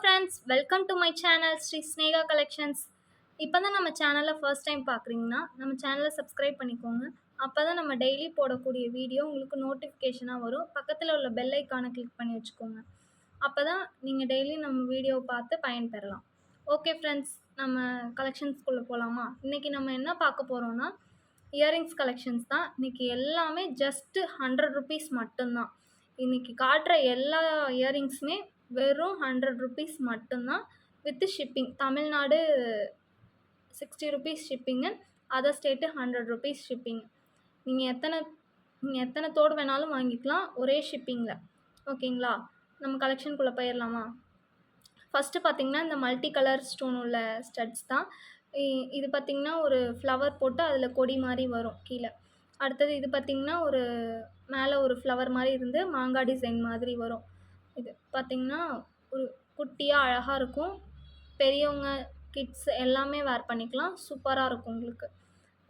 Friends, welcome to my channel Shri Sneha collections. இப்போ தான் நம்ம சேனலை ஃபர்ஸ்ட் டைம் பார்க்குறீங்கன்னா நம்ம சேனலை சப்ஸ்கிரைப் பண்ணிக்கோங்க. அப்போ தான் நம்ம டெய்லி போடக்கூடிய வீடியோ உங்களுக்கு நோட்டிஃபிகேஷனாக வரும். பக்கத்தில் உள்ள பெல் ஐக்கானை கிளிக் பண்ணி வச்சுக்கோங்க. அப்போ தான் நீங்கள் டெய்லி நம்ம வீடியோவை பார்த்து பயன்பெறலாம். ஓகே ஃப்ரெண்ட்ஸ், நம்ம கலெக்ஷன்ஸ்குள்ளே போகலாமா? இன்றைக்கி நம்ம என்ன பார்க்க போகிறோன்னா இயரிங்ஸ் கலெக்ஷன்ஸ் தான். இன்றைக்கி எல்லாமே ஜஸ்ட்டு 100 ருபீஸ் மட்டும்தான். இன்றைக்கி காட்டுற எல்லா இயரிங்ஸுமே வெறும் 100 ருபீஸ் மட்டும்தான் with shipping. Tamil Nadu 60 rupees shipping, other state 100 rupees shipping. நீங்கள் எத்தனை தோடு வேணாலும் வாங்கிக்கலாம் ஒரே ஷிப்பிங்கில். ஓகேங்களா? நம்ம கலெக்ஷனுக்குள்ளே போயிடலாமா? ஃபஸ்ட்டு பார்த்திங்கன்னா இந்த மல்டி கலர் ஸ்டோன் உள்ள ஸ்டட்ஸ் தான். இது பார்த்திங்கன்னா ஒரு ஃப்ளவர் போட்டு அதில் கொடி மாதிரி வரும் கீழே. அடுத்தது இது பார்த்திங்கன்னா ஒரு மேலே ஒரு ஃப்ளவர் மாதிரி இருந்து மாங்காய் டிசைன் மாதிரி வரும். இது பார்த்திங்கன்னா ஒரு குட்டியாக அழகாக இருக்கும். பெரியவங்க கிட்ஸ் எல்லாமே வேர் பண்ணிக்கலாம். சூப்பராக இருக்கும். உங்களுக்கு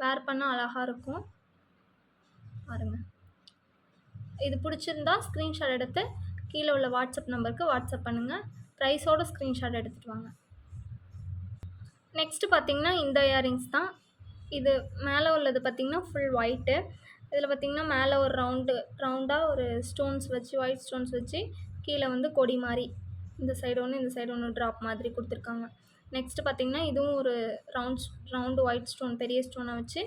வேர் பண்ணால் அழகாக இருக்கும். பாருங்கள், இது பிடிச்சிருந்தா ஸ்க்ரீன்ஷாட் எடுத்து கீழே உள்ள வாட்ஸ்அப் நம்பருக்கு வாட்ஸ்அப் பண்ணுங்கள். ப்ரைஸோட ஸ்க்ரீன்ஷாட் எடுத்துகிட்டு வாங்க. நெக்ஸ்ட்டு பார்த்திங்கன்னா இந்த இயரிங்ஸ் தான். இது மேலே உள்ளது பார்த்திங்கன்னா ஃபுல் ஒயிட்டு. இதில் பார்த்திங்கன்னா மேலே ஒரு ரவுண்டாக ஒரு ஸ்டோன்ஸ் வச்சு, ஒயிட் ஸ்டோன்ஸ் வச்சு கீழே வந்து கொடி மாதிரி இந்த சைடு ஒன்று இந்த சைடு ஒன்று ட்ராப் மாதிரி கொடுத்துருக்காங்க. நெக்ஸ்ட்டு பார்த்திங்கன்னா இதுவும் ஒரு ரவுண்டு ஒயிட் ஸ்டோன், பெரிய ஸ்டோனை வச்சு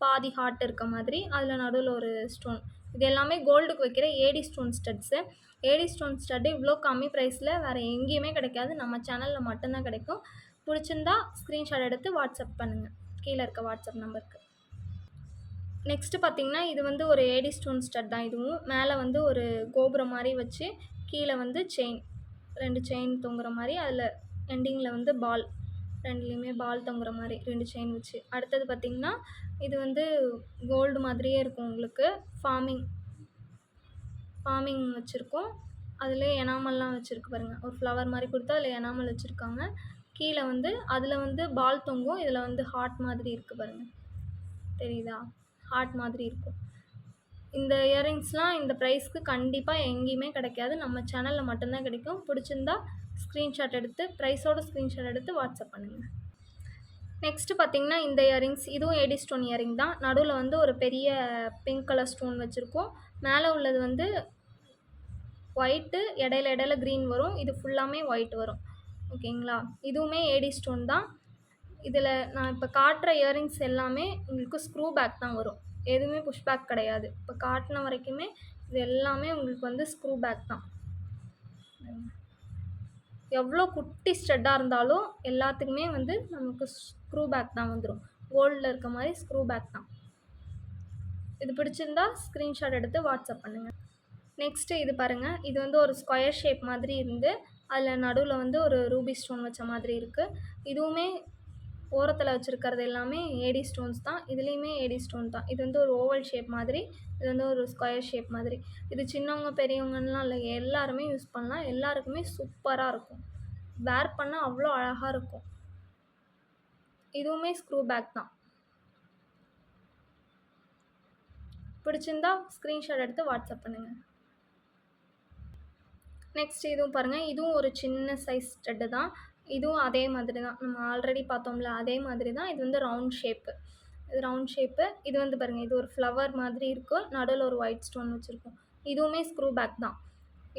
பாதி ஹார்ட் இருக்க மாதிரி அதில் நடுவில் ஒரு ஸ்டோன். இது எல்லாமே கோல்டுக்கு வைக்கிற AD stone studs. AD stone stud இவ்வளோ கம்மி ப்ரைஸில் வேறு எங்கேயுமே கிடைக்காது. நம்ம சேனலில் மட்டும்தான் கிடைக்கும். பிடிச்சிருந்தா ஸ்க்ரீன்ஷாட் எடுத்து வாட்ஸ்அப் பண்ணுங்கள் கீழே இருக்க வாட்ஸ்அப் நம்பருக்கு. நெக்ஸ்ட்டு பார்த்திங்கன்னா இது வந்து ஒரு ஏடி ஸ்டோன் ஸ்டட் தான். இதுவும் மேலே வந்து ஒரு கோபுரம் மாதிரி வச்சு கீழே வந்து செயின், 2 செயின் தொங்குற மாதிரி, அதில் எண்டிங்கில் வந்து பால், ரெண்டுலேயுமே பால் தொங்குற மாதிரி 2 செயின் வச்சு. அடுத்தது பார்த்திங்கன்னா இது வந்து கோல்டு மாதிரியே இருக்கும். உங்களுக்கு ஃபார்மிங் வச்சுருக்கோம். அதில் எனாமல்லாம் வச்சுருக்கு பாருங்கள். ஒரு ஃப்ளவர் மாதிரி கொடுத்து அதில் எனாமல் வச்சுருக்காங்க. கீழே வந்து அதில் வந்து பால் தொங்கும். இதில் வந்து ஹார்ட் மாதிரி இருக்குது பாருங்கள், தெரியுதா? ஹார்ட் மாதிரி இருக்கும். இந்த இயரிங்ஸ்லாம் இந்த ப்ரைஸ்க்கு கண்டிப்பாக எங்கேயுமே கிடைக்காது. நம்ம சேனலில் மட்டும்தான் கிடைக்கும். பிடிச்சிருந்தா ஸ்க்ரீன்ஷாட் எடுத்து ப்ரைஸோட ஸ்க்ரீன்ஷாட் எடுத்து வாட்ஸ்அப் பண்ணுங்கள். நெக்ஸ்ட்டு பார்த்திங்கன்னா இந்த இயரிங்ஸ், இதுவும் ஏடி ஸ்டோன் இயரிங் தான். நடுவில் வந்து ஒரு பெரிய பிங்க் கலர் ஸ்டோன் வச்சுருக்கோம். மேலே உள்ளது வந்து ஒயிட்டு, இடையில க்ரீன் வரும். இது ஃபுல்லாமே ஒயிட் வரும். ஓகேங்களா? இதுவுமே ஏடி ஸ்டோன் தான். இதில் நான் இப்போ காட்டுற இயரிங்ஸ் எல்லாமே உங்களுக்கு ஸ்க்ரூ பேக் தான் வரும். எதுவுமே புஷ் பேக் கிடையாது. இப்போ காட்டின வரைக்குமே இது எல்லாமே உங்களுக்கு வந்து ஸ்க்ரூ பேக் தான். எவ்வளோ குட்டி ஸ்டட்டாக இருந்தாலும் எல்லாத்துக்குமே வந்து நமக்கு ஸ்க்ரூ பேக் தான் வந்துடும். கோல்டில் இருக்க மாதிரி ஸ்க்ரூ பேக் தான். இது பிடிச்சிருந்தா ஸ்க்ரீன்ஷாட் எடுத்து வாட்ஸ்அப் பண்ணுங்கள். நெக்ஸ்ட்டு இது பாருங்கள். இது வந்து ஒரு ஸ்கொயர் ஷேப் மாதிரி இருந்து அதில் நடுவில் வந்து ஒரு ரூபி ஸ்டோன் வச்ச மாதிரி இருக்குது. இதுவுமே ஓரத்தில் வச்சுருக்கிறது எல்லாமே ஏடி ஸ்டோன்ஸ் தான். இதுலேயுமே ஏடி ஸ்டோன் தான். இது வந்து ஒரு ஓவல் ஷேப் மாதிரி, இது வந்து ஒரு ஸ்கொயர் ஷேப் மாதிரி. இது சின்னவங்க பெரியவங்கலாம் இல்லை, எல்லாருமே யூஸ் பண்ணலாம். எல்லாருக்குமே சூப்பராக இருக்கும். வேர் பண்ணால் அவ்வளோ அழகாக இருக்கும். இதுவுமே ஸ்க்ரூ பேக் தான். பிடிச்சிருந்தா ஸ்க்ரீன்ஷாட் எடுத்து வாட்ஸ்அப் பண்ணுங்கள். நெக்ஸ்ட் இதுவும் பாருங்கள். இதுவும் ஒரு சின்ன சைஸ் ஸ்டட்டு தான். இதுவும் அதே மாதிரி தான். நம்ம ஆல்ரெடி பார்த்தோம்ல, அதே மாதிரி தான். இது வந்து ரவுண்ட் ஷேப்பு. இது ரவுண்ட் ஷேப்பு. இது வந்து பாருங்கள், இது ஒரு ஃப்ளவர் மாதிரி இருக்கும். நடுவில் ஒரு ஒயிட் ஸ்டோன் வச்சுருக்கோம். இதுவுமே ஸ்க்ரூ பேக் தான்.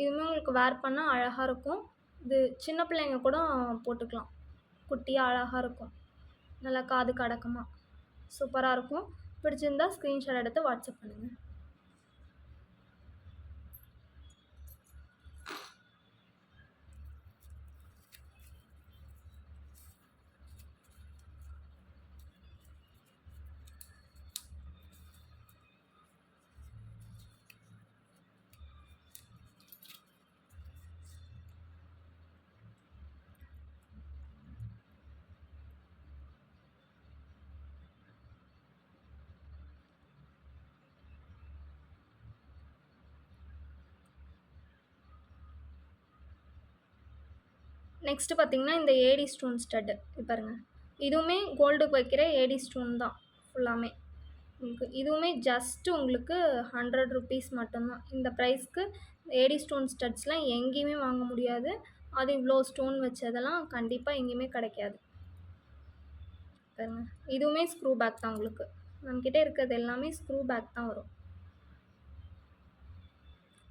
இதுவுமே உங்களுக்கு வேர் பண்ணால் அழகாக இருக்கும். இது சின்ன பிள்ளைங்க கூட போட்டுக்கலாம். குட்டியாக அழகாக இருக்கும். நல்லா காதுக்கு அடக்கமாக சூப்பராக இருக்கும். பிடிச்சிருந்தா ஸ்க்ரீன்ஷாட் எடுத்து வாட்ஸ்அப் பண்ணுங்கள். நெக்ஸ்ட்டு பார்த்திங்கன்னா இந்த ஏடி ஸ்டோன் ஸ்டட்டு. இது பாருங்கள். இதுவுமே கோல்டுக்கு வைக்கிற ஏடி ஸ்டோன் தான் ஃபுல்லாமே. உங்களுக்கு இதுவுமே ஜஸ்ட்டு உங்களுக்கு 100 ருபீஸ் மட்டும்தான். இந்த ப்ரைஸ்க்கு ஏடி ஸ்டோன் ஸ்டட்ஸ்லாம் எங்கேயுமே வாங்க முடியாது. அது இவ்வளோ ஸ்டோன் வச்சதெல்லாம் கண்டிப்பாக எங்கேயுமே கிடைக்காது. பாருங்க, இதுவுமே ஸ்க்ரூ பேக் தான் உங்களுக்கு. நம்மக்கிட்ட இருக்கிறது எல்லாமே ஸ்க்ரூ பேக் தான் வரும்.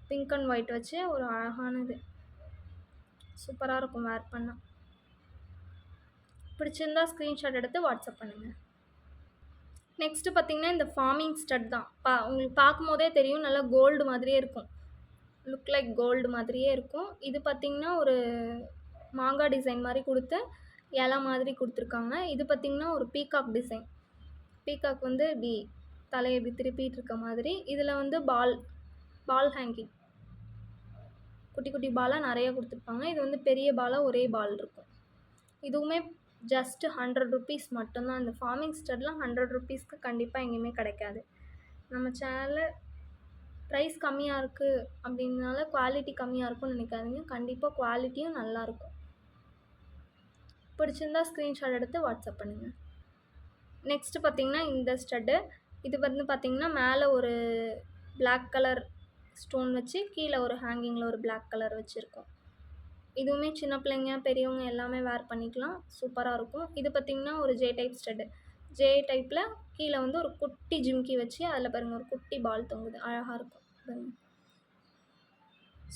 பிங்க் அண்ட் ஒயிட் வச்சு ஒரு அழகானது, சூப்பராக இருக்கும் வேர் பண்ணால். பிடிச்சிருந்தா ஸ்க்ரீன்ஷாட் எடுத்து வாட்ஸ்அப் பண்ணுங்கள். நெக்ஸ்ட்டு பார்த்தீங்கன்னா இந்த ஃபார்மிங் ஸ்டட் தான். உங்களுக்கு பார்க்கும்போதே தெரியும், நல்லா கோல்டு மாதிரியே இருக்கும். லுக் லைக் கோல்டு மாதிரியே இருக்கும். இது பார்த்தீங்கன்னா ஒரு மாங்காய் டிசைன் மாதிரி கொடுத்து இலை மாதிரி கொடுத்துருக்காங்க. இது பார்த்தீங்கன்னா ஒரு பீகாக் டிசைன். பீகாக் வந்து இப்படி தலையை இப்படி திருப்பிட்டு இருக்க மாதிரி. இதில் வந்து பால் ஹேங்கிங், குட்டி குட்டி பாலாக நிறைய கொடுத்துருப்பாங்க. இது வந்து பெரிய பாலாக ஒரே பால் இருக்கும். இதுவுமே ஜஸ்ட் 100 ருபீஸ் மட்டும்தான். இந்த ஃபார்மிங் ஸ்டட்லாம் 100 ருபீஸ்க்கு கண்டிப்பாக எங்கேயுமே கிடைக்காது. நம்ம சேனலில் ப்ரைஸ் கம்மியாக இருக்குது அப்படின்னால குவாலிட்டி கம்மியாக இருக்கும்னு நினைக்காதீங்க. கண்டிப்பாக குவாலிட்டியும் நல்லாயிருக்கும். பிடிச்சிருந்தா ஸ்க்ரீன்ஷாட் எடுத்து வாட்ஸ்அப் பண்ணுங்கள். நெக்ஸ்ட்டு பார்த்திங்கன்னா இந்த ஸ்டட்டு. இது வந்து பார்த்திங்கன்னா மேலே ஒரு பிளாக் கலர் ஸ்டோன் வச்சு கீழே ஒரு ஹேங்கிங்கில் ஒரு பிளாக் கலர் வச்சுருக்கோம். இதுவுமே சின்ன பிள்ளைங்க பெரியவங்க எல்லாமே வேர் பண்ணிக்கலாம், சூப்பராக இருக்கும். இது பார்த்திங்கன்னா ஒரு ஜே டைப் ஸ்டட்டு. ஜே டைப்பில் கீழே வந்து ஒரு குட்டி ஜிம்கி வச்சு அதில் பாருங்கள் ஒரு குட்டி பால் தொங்குது, அழகாக இருக்கும் பாருங்கள்,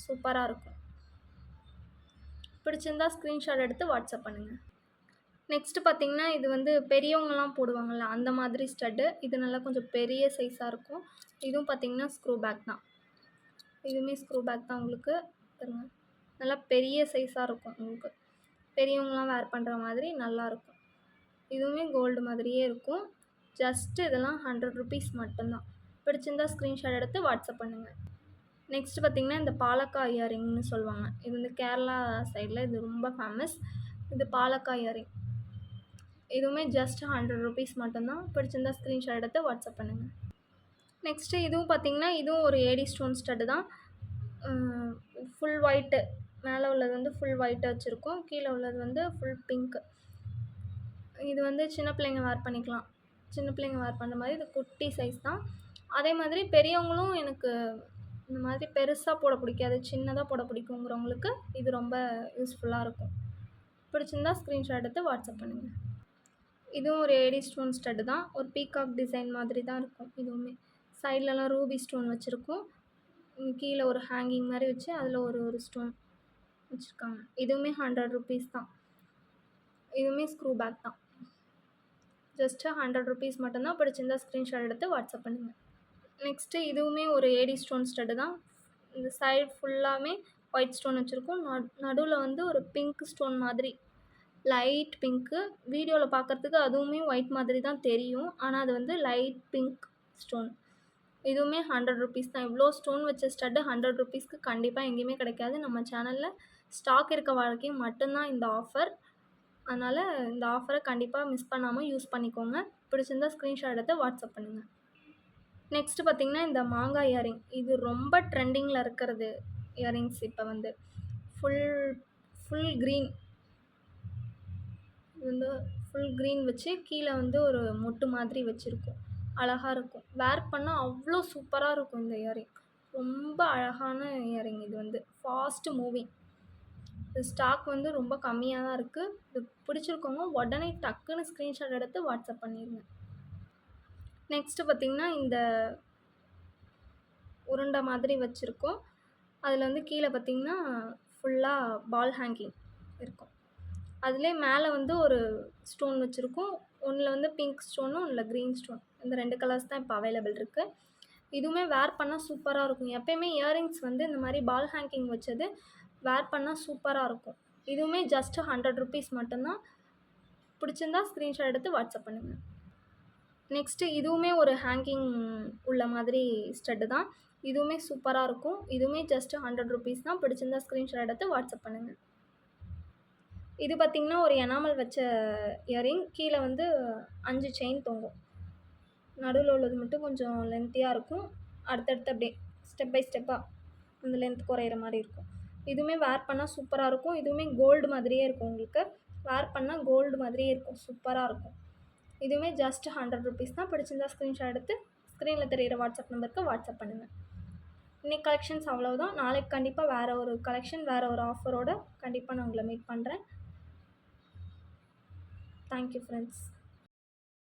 சூப்பராக இருக்கும். பிடிச்சிருந்தா ஸ்க்ரீன்ஷாட் எடுத்து வாட்ஸ்அப் பண்ணுங்கள். நெக்ஸ்ட்டு பார்த்திங்கன்னா இது வந்து பெரியவங்கலாம் போடுவாங்கள்ல அந்த மாதிரி ஸ்டட்டு. இது நல்லா கொஞ்சம் பெரிய சைஸாக இருக்கும். இதுவும் பார்த்திங்கன்னா ஸ்க்ரூ பேக் தான். இதுவுமே ஸ்க்ரூ பேக் தான் உங்களுக்கு. பாருங்கள், நல்லா பெரிய சைஸாக இருக்கும். உங்களுக்கு பெரியவங்களாம் வேர் பண்ணுற மாதிரி நல்லாயிருக்கும். இதுவுமே கோல்டு மாதிரியே இருக்கும். ஜஸ்ட்டு இதெல்லாம் 100 ருபீஸ் மட்டும்தான். பிடிச்சிருந்தா ஸ்க்ரீன்ஷாட் எடுத்து வாட்ஸ்அப் பண்ணுங்கள். நெக்ஸ்ட்டு பார்த்திங்கன்னா இந்த பாலக்காய் இயரிங்னு சொல்லுவாங்க. இது வந்து கேரளா சைடில் இது ரொம்ப ஃபேமஸ். இது பாலக்காய் இயரிங். இதுவுமே ஜஸ்ட் 100 ருபீஸ் மட்டும்தான். பிடிச்சிருந்தா ஸ்க்ரீன்ஷாட் எடுத்து வாட்ஸ்அப் பண்ணுங்கள். நெக்ஸ்ட்டு இதுவும் பார்த்திங்கன்னா இதுவும் ஒரு ஏடி ஸ்டோன் ஸ்டட்டு தான். ஃபுல் ஒயிட்டு, மேலே உள்ளது வந்து ஃபுல் ஒயிட்டாக வச்சுருக்கோம், கீழே உள்ளது வந்து ஃபுல் பிங்க்கு. இது வந்து சின்ன பிள்ளைங்க வேர் பண்ணிக்கலாம். சின்ன பிள்ளைங்க வேர் பண்ணுற மாதிரி இது குட்டி சைஸ் தான். அதே மாதிரி பெரியவங்களும் எனக்கு இந்த மாதிரி பெருசாக போட பிடிக்காது, சின்னதாக போட பிடிக்குங்கிறவங்களுக்கு இது ரொம்ப யூஸ்ஃபுல்லாக இருக்கும். பிடிச்சிருந்தா ஸ்க்ரீன்ஷாட் எடுத்து வாட்ஸ்அப் பண்ணுங்கள். இதுவும் ஒரு ஏடி ஸ்டோன் ஸ்டட்டு தான். ஒரு பீகாக் டிசைன் மாதிரி தான் இருக்கும். இதுவுமே சைட்லலாம் ரூபி ஸ்டோன் வச்சுருக்கோம். கீழே ஒரு ஹேங்கிங் மாதிரி வச்சு அதில் ஒரு ஸ்டோன் வச்சுருக்காங்க. இதுவுமே 100 ருபீஸ் தான். இதுவுமே ஸ்க்ரூ பேக் தான். ஜஸ்ட்டு 100 ருபீஸ் மட்டும்தான். பிடிச்சிருந்தா ஸ்க்ரீன்ஷாட் எடுத்து வாட்ஸ்அப் பண்ணுங்கள். நெக்ஸ்ட்டு இதுவுமே ஒரு ஏடி ஸ்டோன் ஸ்டட்டு தான். இந்த சைடு ஃபுல்லாமே ஒயிட் ஸ்டோன் வச்சுருக்கோம். நடுவில் வந்து ஒரு பிங்க் ஸ்டோன் மாதிரி, லைட் பிங்க்கு. வீடியோவில் பார்க்குறதுக்கு அதுவுமே ஒயிட் மாதிரி தான் தெரியும், ஆனால் அது வந்து லைட் பிங்க் ஸ்டோன். இதுவுமே 100 ருபீஸ் தான். இவ்வளோ ஸ்டோன் வச்ச ஸ்டட்டு 100 ருபீஸ்க்கு கண்டிப்பாக எங்கேயுமே கிடைக்காது. நம்ம சேனலில் ஸ்டாக் இருக்க வரைக்கும் மட்டும்தான் இந்த ஆஃபர். அதனால் இந்த ஆஃபரை கண்டிப்பாக மிஸ் பண்ணாமல் யூஸ் பண்ணிக்கோங்க. பிடிச்சிருந்தா ஸ்க்ரீன்ஷாட் எடுத்து வாட்ஸ்அப் பண்ணுங்கள். நெக்ஸ்ட்டு பார்த்திங்கன்னா இந்த மாங்காய் இயரிங். இது ரொம்ப ட்ரெண்டிங்கில் இருக்கிறது இயரிங்ஸ். இப்போ வந்து ஃபுல் க்ரீன். இது வந்து ஃபுல் க்ரீன் வச்சு கீழே வந்து ஒரு மொட்டு மாதிரி வச்சுருக்கோம், அழகாக இருக்கும். வேர் பண்ணால் அவ்வளோ சூப்பராக இருக்கும் இந்த இயரிங். ரொம்ப அழகான இயரிங். இது வந்து ஃபாஸ்ட்டு மூவிங். இது ஸ்டாக் வந்து ரொம்ப கம்மியாக தான் இருக்குது. இது பிடிச்சிருக்கவங்க உடனே டக்குன்னு ஸ்க்ரீன்ஷாட் எடுத்து வாட்ஸ்அப் பண்ணிடுங்க. நெக்ஸ்ட்டு பார்த்திங்கன்னா இந்த உருண்டை மாதிரி வச்சுருக்கோம். அதில் வந்து கீழே பார்த்திங்கன்னா ஃபுல்லாக பால் ஹேங்கிங் இருக்கும். அதிலே மேலே வந்து ஒரு ஸ்டோன் வச்சுருக்கோம். ஒன்றில் வந்து பிங்க் ஸ்டோனும் ஒன்றில் க்ரீன் ஸ்டோன். இந்த 2 கலர்ஸ் தான் இப்போ அவைலபிள் இருக்குது. இதுவுமே வேர் பண்ணால் சூப்பராக இருக்கும். எப்போயுமே இயரிங்ஸ் வந்து இந்த மாதிரி பால் ஹேங்கிங் வச்சது வேர் பண்ணால் சூப்பராக இருக்கும். இதுவுமே ஜஸ்ட்டு 100 ருபீஸ் மட்டும்தான். பிடிச்சிருந்தா ஸ்க்ரீன்ஷாட் எடுத்து வாட்ஸ்அப் பண்ணுங்கள். நெக்ஸ்ட்டு இதுவுமே ஒரு ஹேங்கிங் உள்ள மாதிரி ஸ்டட்டு தான். இதுவுமே சூப்பராக இருக்கும். இதுவுமே ஜஸ்ட்டு 100 ருபீஸ் தான். பிடிச்சிருந்தா ஸ்க்ரீன்ஷாட் எடுத்து வாட்ஸ்அப் பண்ணுங்கள். இது பார்த்திங்கன்னா ஒரு எனாமல் வச்ச இயரிங். கீழே வந்து 5 செயின் தொங்கும். நடுவில் உள்ளது மட்டும் கொஞ்சம் லென்த்தியாக இருக்கும். அடுத்தடுத்து அப்படியே ஸ்டெப் பை ஸ்டெப்பாக அந்த லென்த் குறையிற மாதிரி இருக்கும். இதுவுமே வேர் பண்ணால் சூப்பராக இருக்கும். இதுவுமே கோல்டு மாதிரியே இருக்கும். உங்களுக்கு வேர் பண்ணால் கோல்டு மாதிரியே இருக்கும், சூப்பராக இருக்கும். இதுவுமே ஜஸ்ட்டு 100 ருபீஸ் தான். பிடிச்சிருந்தா ஸ்க்ரீன்ஷாட் எடுத்து ஸ்க்ரீனில் தெரிகிற வாட்ஸ்அப் நம்பருக்கு வாட்ஸ்அப் பண்ணுங்கள். இன்னைக்கு கலெக்ஷன்ஸ் அவ்வளவுதான். நாளைக்கு கண்டிப்பாக வேறு ஒரு கலெக்ஷன், வேறு ஒரு ஆஃபரோட கண்டிப்பாக நான் உங்களை மீட் பண்ணுறேன். Thank you friends.